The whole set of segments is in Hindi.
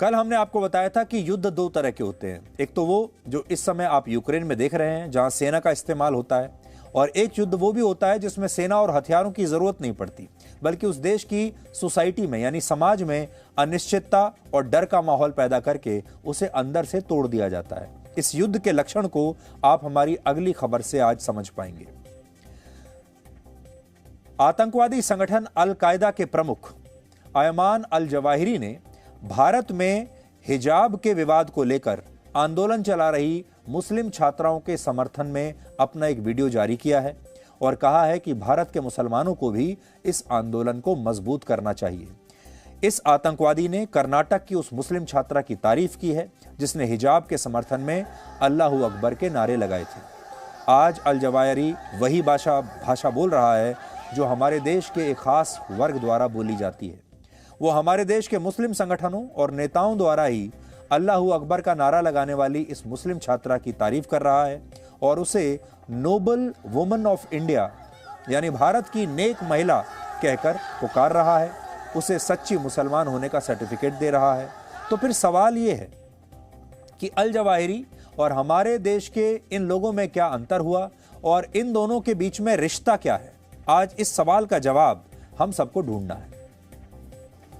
कल हमने आपको बताया था कि युद्ध दो तरह के होते हैं। एक तो वो जो इस समय आप यूक्रेन में देख रहे हैं, जहां सेना का इस्तेमाल होता है, और एक युद्ध वो भी होता है जिसमें सेना और हथियारों की जरूरत नहीं पड़ती, बल्कि उस देश की सोसाइटी में यानी समाज में अनिश्चितता और डर का माहौल पैदा करके उसे अंदर से तोड़ दिया जाता है। इस युद्ध के लक्षण को आप हमारी अगली खबर से आज समझ पाएंगे। आतंकवादी संगठन अल कायदा के प्रमुख अयमान अल जवाहिरी ने भारत में हिजाब के विवाद को लेकर आंदोलन चला रही मुस्लिम छात्राओं के समर्थन में अपना एक वीडियो जारी किया है और कहा है कि भारत के मुसलमानों को भी इस आंदोलन को मजबूत करना चाहिए। इस आतंकवादी ने कर्नाटक की उस मुस्लिम छात्रा की तारीफ की है जिसने हिजाब के समर्थन में अल्लाहू अकबर के नारे लगाए थे। आज अल जवाहिरी वही भाषा बोल रहा है जो हमारे देश के एक खास वर्ग द्वारा बोली जाती है। वो हमारे देश के मुस्लिम संगठनों और नेताओं द्वारा ही अल्लाहू अकबर का नारा लगाने वाली इस मुस्लिम छात्रा की तारीफ कर रहा है और उसे नोबल वुमन ऑफ इंडिया यानी भारत की नेक महिला कहकर पुकार रहा है, उसे सच्ची मुसलमान होने का सर्टिफिकेट दे रहा है। तो फिर सवाल ये है कि अल जवाहिरी और हमारे देश के इन लोगों में क्या अंतर हुआ और इन दोनों के बीच में रिश्ता क्या है? आज इस सवाल का जवाब हम सबको ढूंढना है।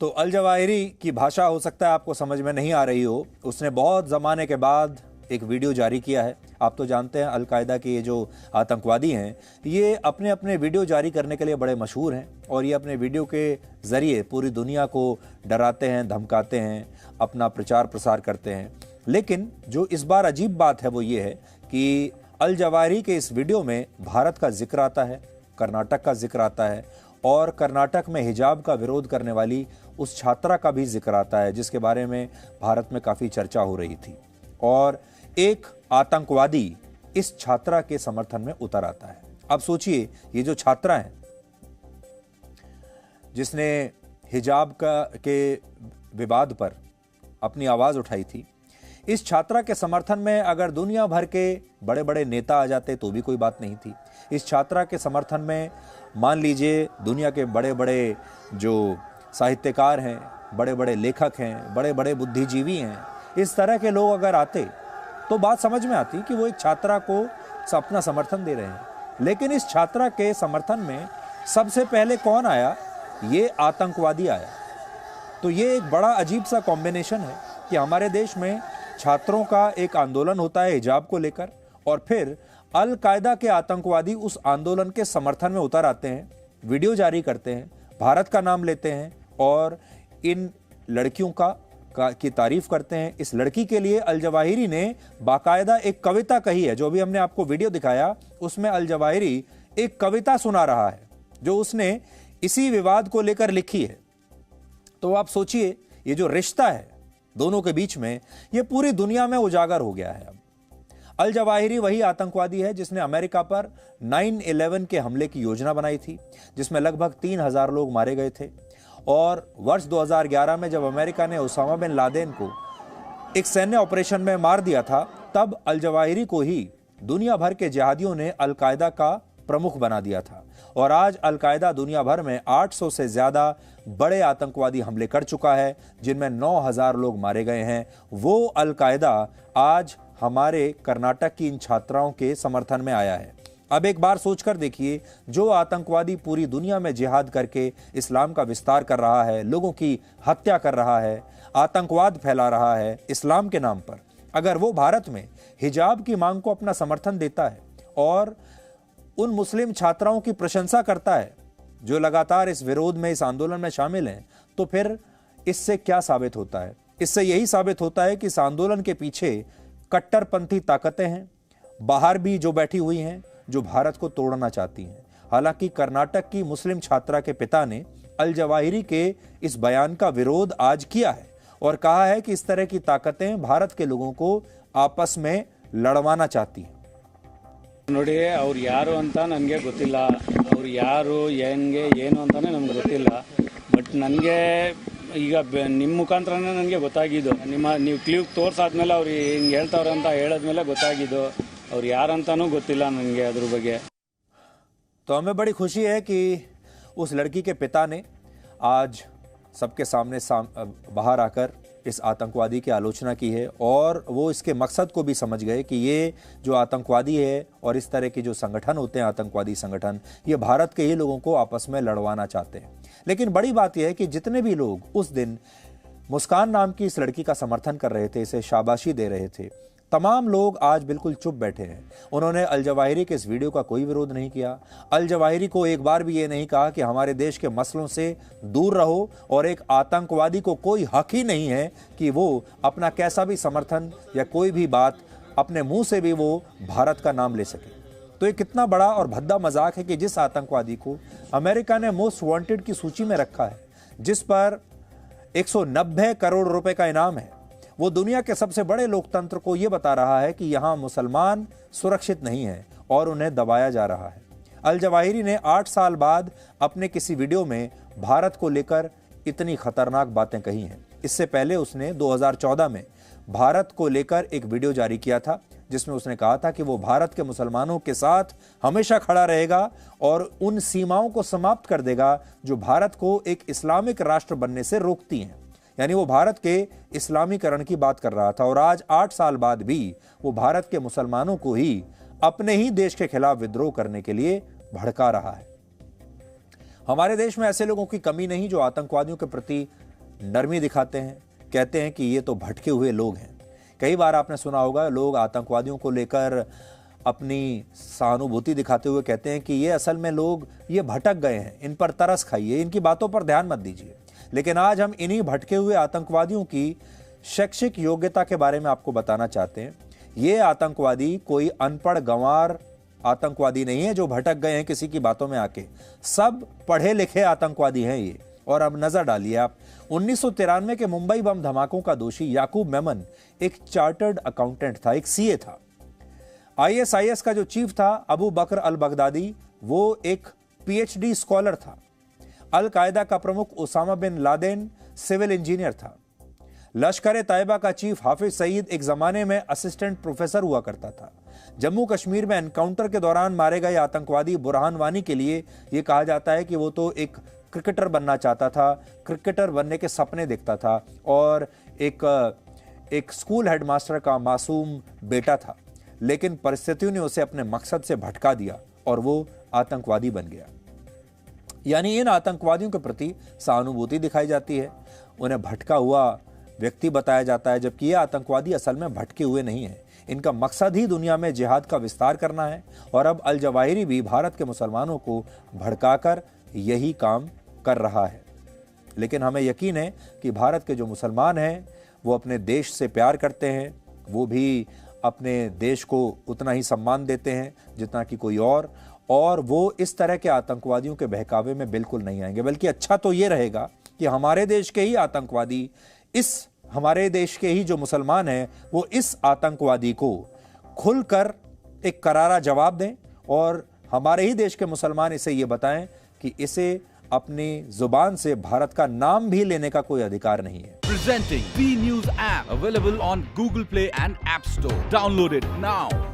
तो अल जवाहिरी की भाषा हो सकता है आपको समझ में नहीं आ रही हो। उसने बहुत ज़माने के बाद एक वीडियो जारी किया है। आप तो जानते हैं अल कायदा के ये जो आतंकवादी हैं ये अपने अपने वीडियो जारी करने के लिए बड़े मशहूर हैं और ये अपने वीडियो के ज़रिए पूरी दुनिया को डराते हैं, धमकाते हैं, अपना प्रचार प्रसार करते हैं। लेकिन जो इस बार अजीब बात है वो ये है कि अल जवाहिरी के इस वीडियो में भारत का जिक्र आता है, कर्नाटक का जिक्र आता है और कर्नाटक में हिजाब का विरोध करने वाली उस छात्रा का भी जिक्र आता है जिसके बारे में भारत में काफ़ी चर्चा हो रही थी। और एक आतंकवादी इस छात्रा के समर्थन में उतर आता है। अब सोचिए, ये जो छात्रा है जिसने हिजाब के विवाद पर अपनी आवाज़ उठाई थी, इस छात्रा के समर्थन में अगर दुनिया भर के बड़े बड़े नेता आ जाते तो भी कोई बात नहीं थी। इस छात्रा के समर्थन में मान लीजिए दुनिया के बड़े बड़े जो साहित्यकार हैं, बड़े बड़े लेखक हैं, बड़े बड़े बुद्धिजीवी हैं, इस तरह के लोग अगर आते तो बात समझ में आती कि वो एक छात्रा को अपना समर्थन दे रहे हैं। लेकिन इस छात्रा के समर्थन में सबसे पहले कौन आया? ये आतंकवादी आया। तो ये एक बड़ा अजीब सा कॉम्बिनेशन है कि हमारे देश में छात्रों का एक आंदोलन होता है हिजाब को लेकर और फिर अल कायदा के आतंकवादी उस आंदोलन के समर्थन में उतर आते हैं, वीडियो जारी करते हैं, भारत का नाम लेते हैं और इन लड़कियों की तारीफ करते हैं। इस लड़की के लिए अल जवाहिरी ने बाकायदा एक कविता कही है। जो भी हमने आपको वीडियो दिखाया उसमें अल जवाहिरी एक कविता सुना रहा है जो उसने इसी विवाद को लेकर लिखी है। तो आप सोचिए, ये जो रिश्ता है दोनों के बीच में, ये पूरी दुनिया में उजागर हो गया है। अब अल जवाहिरी वही आतंकवादी है जिसने अमेरिका पर 9/11 के हमले की योजना बनाई थी जिसमें लगभग 3000 लोग मारे गए थे। और वर्ष 2011 में जब अमेरिका ने उसामा बिन लादेन को एक सैन्य ऑपरेशन में मार दिया था, तब अल जवाहिरी को ही दुनिया भर के जिहादियों ने अल-कायदा का प्रमुख बना दिया था और आज अल-कायदा दुनिया भर में 800 से ज्यादा बड़े आतंकवादी हमले कर चुका है, जिनमें 9000 लोग मारे गए हैं। वो अल-कायदा आज हमारे कर्नाटक की इन छात्राओं के समर्थन में आया है। अब एक बार सोचकर देखिए, जो आतंकवादी पूरी दुनिया में जिहाद करके इस्लाम का विस्तार कर रहा है, लोगों की हत्या कर रहा है, आतंकवाद फैला रहा है इस्लाम के नाम पर, अगर वो भारत में हिजाब की मांग को अपना समर्थन देता है और उन मुस्लिम छात्राओं की प्रशंसा करता है जो लगातार इस विरोध में, इस आंदोलन में शामिल हैं, तो फिर इससे क्या साबित होता है? इससे यही साबित होता है कि इस आंदोलन के पीछे कट्टरपंथी ताकतें हैं, बाहर भी जो बैठी हुई हैं, जो भारत को तोड़ना चाहती हैं। हालांकि कर्नाटक की मुस्लिम छात्रा के पिता ने अल जवाहिरी के इस बयान का विरोध आज किया है और कहा है कि इस तरह की ताकतें भारत के लोगों को आपस में लड़वाना चाहती हैं। ನೋಡಿ ಅವ್ರು ಯಾರು ಅಂತ ನನಗೆ ಗೊತ್ತಿಲ್ಲ, ಅವ್ರು ಯಾರು ಹೆಂಗೆ ಏನು ಅಂತಾನೆ ನಮ್ಗೆ ಗೊತ್ತಿಲ್ಲ. ಬಟ್ ನನಗೆ ಈಗ ನಿಮ್ಮ ಮುಖಾಂತರನೇ ನನಗೆ ಗೊತ್ತಾಗಿದ್ದು, ನೀವು ಕ್ಲಿಪ್ ತೋರಿಸಾದ್ಮೇಲೆ ಅವ್ರು ಹಿಂಗೆ ಹೇಳ್ತಾವ್ರೆ ಅಂತ ಹೇಳಿದ್ಮೇಲೆ ಗೊತ್ತಾಗಿದ್ದು. ಅವ್ರು ಯಾರಂತಾನೂ ಗೊತ್ತಿಲ್ಲ ನನಗೆ ಅದ್ರ ಬಗ್ಗೆ. तो हमें बड़ी खुशी है कि उस लड़की के पिता ने आज सबके सामने बाहर आकर इस आतंकवादी की आलोचना की है और वो इसके मकसद को भी समझ गए कि ये जो आतंकवादी है और इस तरह के जो संगठन होते हैं, आतंकवादी संगठन, ये भारत के ही लोगों को आपस में लड़वाना चाहते हैं। लेकिन बड़ी बात यह है कि जितने भी लोग उस दिन मुस्कान नाम की इस लड़की का समर्थन कर रहे थे, इसे शाबाशी दे रहे थे, तमाम लोग आज बिल्कुल चुप बैठे हैं। उन्होंने अल जवाहिरी के इस वीडियो का कोई विरोध नहीं किया। अल जवाहिरी को एक बार भी ये नहीं कहा कि हमारे देश के मसलों से दूर रहो, और एक आतंकवादी को कोई हक ही नहीं है कि वो अपना कैसा भी समर्थन या कोई भी बात अपने मुंह से भी वो भारत का नाम ले सके। तो ये कितना बड़ा और भद्दा मजाक है कि जिस आतंकवादी को अमेरिका ने मोस्ट वांटेड की सूची में रखा है, जिस पर 190 करोड़ रुपए का इनाम है, वो दुनिया के सबसे बड़े लोकतंत्र को ये बता रहा है कि यहाँ मुसलमान सुरक्षित नहीं है और उन्हें दबाया जा रहा है। अल जवाहिरी ने 8 साल बाद अपने किसी वीडियो में भारत को लेकर इतनी खतरनाक बातें कही हैं। इससे पहले उसने 2014 में भारत को लेकर एक वीडियो जारी किया था, जिसमें उसने कहा था कि वो भारत के मुसलमानों के साथ हमेशा खड़ा रहेगा और उन सीमाओं को समाप्त कर देगा जो भारत को एक इस्लामिक राष्ट्र बनने से रोकती हैं। यानी वो भारत के इस्लामीकरण की बात कर रहा था और आज 8 साल बाद भी वो भारत के मुसलमानों को ही अपने ही देश के खिलाफ विद्रोह करने के लिए भड़का रहा है। हमारे देश में ऐसे लोगों की कमी नहीं जो आतंकवादियों के प्रति नरमी दिखाते हैं, कहते हैं कि ये तो भटके हुए लोग हैं। कई बार आपने सुना होगा लोग आतंकवादियों को लेकर अपनी सहानुभूति दिखाते हुए कहते हैं कि ये असल में लोग ये भटक गए हैं, इन पर तरस खाइए, इनकी बातों पर ध्यान मत दीजिए। लेकिन आज हम इन्हीं भटके हुए आतंकवादियों की शैक्षिक योग्यता के बारे में आपको बताना चाहते हैं। ये आतंकवादी कोई अनपढ़ गंवार आतंकवादी नहीं है जो भटक गए हैं किसी की बातों में आके, सब पढ़े लिखे आतंकवादी हैं ये। और अब नजर डालिए आप, 1993 के मुंबई बम धमाकों का दोषी याकूब मेमन एक चार्टर्ड अकाउंटेंट था, एक सीए था। ISIS का जो चीफ था अबू बकर अल बगदादी, वो एक PhD स्कॉलर था। अल कायदा का प्रमुख Osama bin Laden civil engineer था। लश्कर तैयबा का चीफ हाफिज सईद एक जमाने में असिस्टेंट प्रोफेसर हुआ करता था। जम्मू कश्मीर में एनकाउंटर के दौरान मारे गए आतंकवादी बुरहान वानी के लिए यह कहा जाता है कि वो तो एक क्रिकेटर बनना चाहता था, क्रिकेटर बनने के सपने देखता था और एक स्कूल हेडमास्टर का मासूम बेटा था, लेकिन परिस्थितियों ने उसे अपने मकसद से भटका दिया और वो आतंकवादी बन गया। यानी इन आतंकवादियों के प्रति सहानुभूति दिखाई जाती है, उन्हें भटका हुआ व्यक्ति बताया जाता है, जबकि ये आतंकवादी असल में भटके हुए नहीं है। इनका मकसद ही दुनिया में जिहाद का विस्तार करना है और अब अल जवाहिरी भी भारत के मुसलमानों को भड़काकर यही काम कर रहा है। लेकिन हमें यकीन है कि भारत के जो मुसलमान हैं वो अपने देश से प्यार करते हैं, वो भी अपने देश को उतना ही सम्मान देते हैं जितना कि कोई और वो इस तरह के आतंकवादियों के बहकावे में बिल्कुल नहीं आएंगे। बल्कि अच्छा तो ये रहेगा कि हमारे देश के ही आतंकवादी, हमारे देश के ही जो मुसलमान हैं, वो इस आतंकवादी को खुलकर एक करारा जवाब दें और हमारे ही देश के मुसलमान इसे ये बताएं कि इसे अपनी जुबान से भारत का नाम भी लेने का कोई अधिकार नहीं है। Presenting B News app available on Google Play and App Store. Download it now.